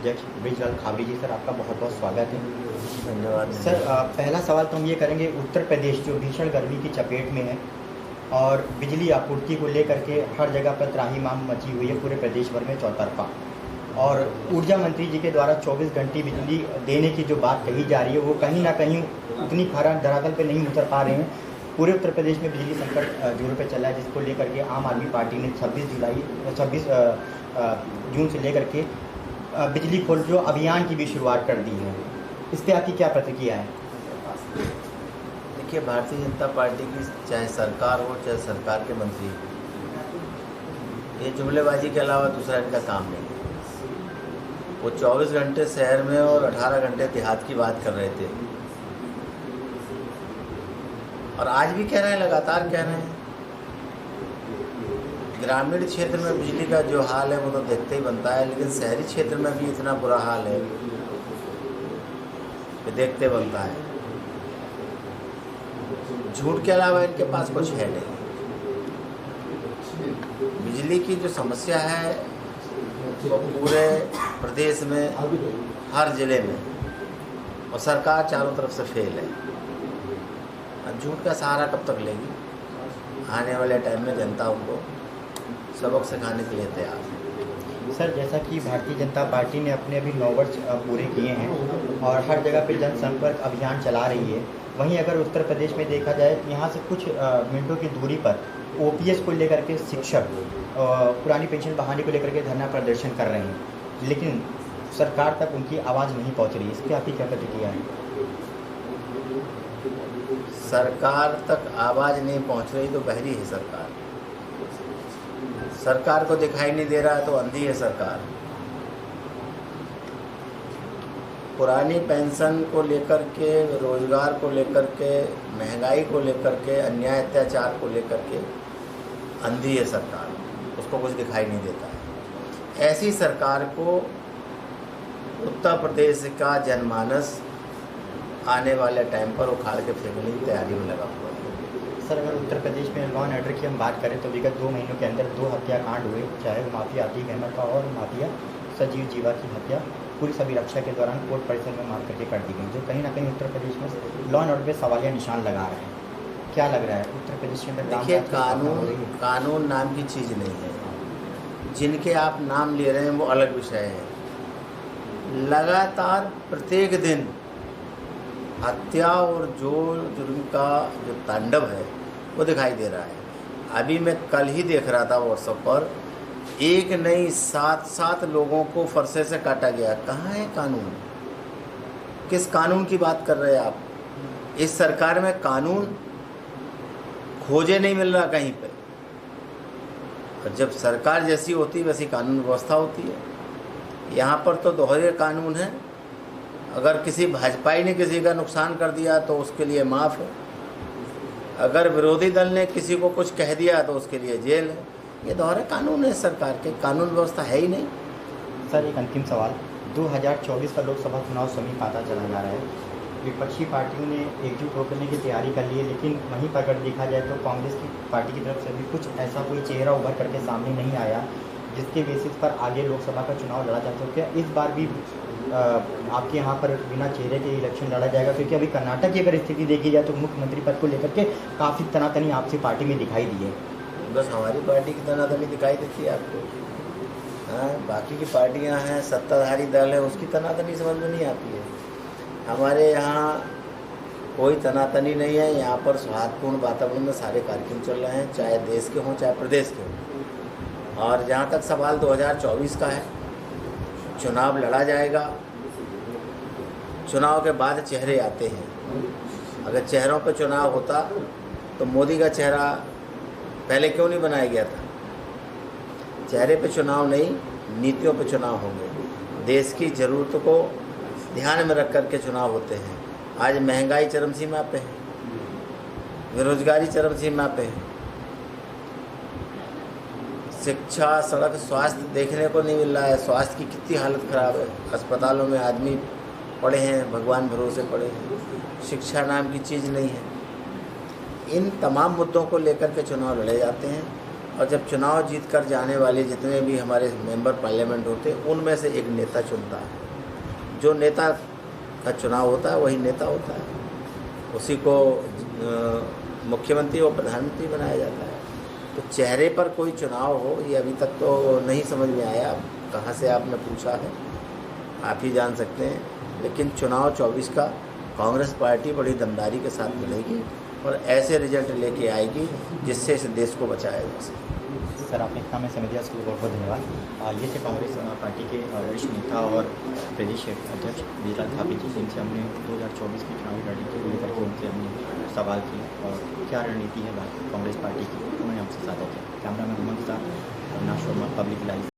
अध्यक्ष ब्रिजलाल खाबड़ी जी, सर आपका बहुत बहुत स्वागत है। धन्यवाद सर पहला सवाल तो हम ये करेंगे, उत्तर प्रदेश जो भीषण गर्मी की चपेट में है और बिजली आपूर्ति को लेकर के हर जगह पर त्राहिमाम मची हुई है पूरे प्रदेश भर में चौतरफा, और ऊर्जा मंत्री जी के द्वारा 24 घंटे बिजली देने की जो बात कही जा रही है वो कहीं ना कहीं उतनी खरा धरातल पे नहीं उतर पा रहे हैं। पूरे उत्तर प्रदेश में बिजली संकट जोरों पे चला है, जिसको लेकर के आम आदमी पार्टी ने 26 जून से लेकर के बिजली खोलो अभियान की भी शुरुआत कर दी है। इस पर आपकी क्या प्रतिक्रिया है? देखिए, भारतीय जनता पार्टी की चाहे सरकार हो चाहे सरकार के मंत्री, ये जुमलेबाजी के अलावा दूसरा इनका काम नहीं है। वो 24 घंटे शहर में और 18 घंटे देहात की बात कर रहे थे, और आज भी कह रहे हैं, लगातार कह रहे हैं। ग्रामीण क्षेत्र में बिजली का जो हाल है वो तो देखते ही बनता है, लेकिन शहरी क्षेत्र में भी इतना बुरा हाल है कि देखते बनता है। झूठ के अलावा इनके पास कुछ है नहीं। बिजली की जो समस्या है वो पूरे प्रदेश में हर जिले में, और सरकार चारों तरफ से फेल है। झूठ का सहारा कब तक लेगी? आने वाले टाइम में जनता उनको सबक सिखाने के लिए तैयार है। सर जैसा कि भारतीय जनता पार्टी ने अपने अभी 9 वर्ष पूरे किए हैं और हर जगह पे जनसंपर्क अभियान चला रही है, वहीं अगर उत्तर प्रदेश में देखा जाए यहाँ से कुछ मिनटों की दूरी पर ओपीएस को लेकर के शिक्षक पुरानी पेंशन बहाली को लेकर के धरना प्रदर्शन कर रहे हैं, लेकिन सरकार तक उनकी आवाज़ नहीं पहुँच रही है। इस पर आपकी क्या प्रतिक्रिया है? सरकार तक आवाज़ नहीं पहुंच रही तो बहरी है सरकार। सरकार को दिखाई नहीं दे रहा तो अंधी है सरकार। पुरानी पेंशन को लेकर के, रोजगार को लेकर के, महंगाई को लेकर के, अन्याय अत्याचार को लेकर के अंधी है सरकार, उसको कुछ दिखाई नहीं देता है। ऐसी सरकार को उत्तर प्रदेश का जनमानस आने वाले टाइम पर उखाड़ के फेंकने की तैयारी में लगा हुआ है। सर अगर उत्तर प्रदेश में लॉ एंड ऑर्डर की हम बात करें तो विगत 2 महीनों के अंदर 2 हत्याकांड हुए, चाहे वो माफिया अतीक अहमद का और माफिया सजीव जीवा की हत्या पुलिस अभिरक्षा के दौरान कोर्ट परिसर में मार करके कर दी गई, जो कहीं ना कहीं उत्तर प्रदेश में लॉ एंड ऑर्डर पे सवालिया निशान लगा रहे हैं। क्या लग रहा है उत्तर प्रदेश के अंदर? देखिए, कानून नाम की चीज़ नहीं है। जिनके आप नाम ले रहे हैं वो अलग विषय है। लगातार प्रत्येक दिन हत्या और जुर्म का जो तांडव है वो दिखाई दे रहा है। अभी मैं कल ही देख रहा था व्हाट्सएप पर, एक नहीं 7 लोगों को फरसे से काटा गया। कहाँ है कानून? किस कानून की बात कर रहे हैं आप? इस सरकार में कानून खोजे नहीं मिल रहा कहीं पे। और जब सरकार जैसी होती है वैसी कानून व्यवस्था होती है। यहाँ पर तो दोहरे कानून है। अगर किसी भाजपाई ने किसी का नुकसान कर दिया तो उसके लिए माफ़ है, अगर विरोधी दल ने किसी को कुछ कह दिया तो उसके लिए जेल है। ये दोहरे कानून है सरकार के, कानून व्यवस्था है ही नहीं। सर एक अंतिम सवाल, 2024 का लोकसभा चुनाव समीप आता चला जा रहा है। विपक्षी पार्टियों ने एकजुट होकर की तैयारी कर ली है, लेकिन वहीं पर अगर देखा जाए तो कांग्रेस की पार्टी की तरफ से भी कुछ ऐसा कोई चेहरा उभर करके सामने नहीं आया जिसके बेसिस पर आगे लोकसभा का चुनाव लड़ा जा सकता है। क्या इस बार भी आपके यहाँ पर बिना चेहरे के इलेक्शन लड़ा जाएगा? क्योंकि अभी कर्नाटक की अगर स्थिति देखी जाए तो मुख्यमंत्री पद को लेकर के काफ़ी तनातनी आपसी पार्टी में दिखाई दी है। बस हमारी पार्टी की तनातनी दिखाई देती है आपको? हाँ, बाकी की पार्टियां हैं, सत्ताधारी दल है, उसकी तनातनी समझ में नहीं आती है। हमारे यहाँ कोई तनातनी नहीं है। यहाँ पर सौहार्दपूर्ण वातावरण में सारे कार्यक्रम चल रहे हैं, चाहे देश के हों चाहे प्रदेश के हों। और जहाँ तक सवाल 2024 का है, चुनाव लड़ा जाएगा। चुनाव के बाद चेहरे आते हैं। अगर चेहरों पर चुनाव होता तो मोदी का चेहरा पहले क्यों नहीं बनाया गया था? चेहरे पे चुनाव नहीं, नीतियों पे चुनाव होंगे। देश की ज़रूरतों को ध्यान में रख कर के चुनाव होते हैं। आज महंगाई चरम सीमा पे है, बेरोजगारी चरम सीमा पे है, शिक्षा, सड़क, स्वास्थ्य देखने को नहीं मिल रहा है। स्वास्थ्य की कितनी हालत ख़राब है। अस्पतालों में आदमी पड़े हैं, भगवान भरोसे पड़े हैं। शिक्षा नाम की चीज़ नहीं है। इन तमाम मुद्दों को लेकर के चुनाव लड़े जाते हैं। और जब चुनाव जीत कर जाने वाले जितने भी हमारे मेंबर पार्लियामेंट होते हैं उनमें से एक नेता चुनता है। जो नेता का चुनाव होता है वही नेता होता है, उसी को मुख्यमंत्री और प्रधानमंत्री बनाया जाता है। तो चेहरे पर कोई चुनाव हो ये अभी तक तो नहीं समझ में आया। कहाँ से आपने पूछा है आप ही जान सकते हैं। लेकिन चुनाव 24 का कांग्रेस पार्टी बड़ी दमदारी के साथ लड़ेगी और ऐसे रिजल्ट लेके आएगी जिससे इस देश को बचाया जा सके। सर, आपने इतना में समय दिया उसके लिए बहुत बहुत धन्यवाद। ये थे कांग्रेस पार्टी के वरिष्ठ नेता और प्रदेश अध्यक्ष वीरलाल धापी जी, जिनसे हमने 2024 की चुनावी रणनीति को लेकर के उनसे हमने सवाल किए और क्या रणनीति है कांग्रेस पार्टी की, उन्होंने हमसे साझा किया। कैमरा मैन उमंग साहब, अविनाश वर्मा, पब्लिक लाइव।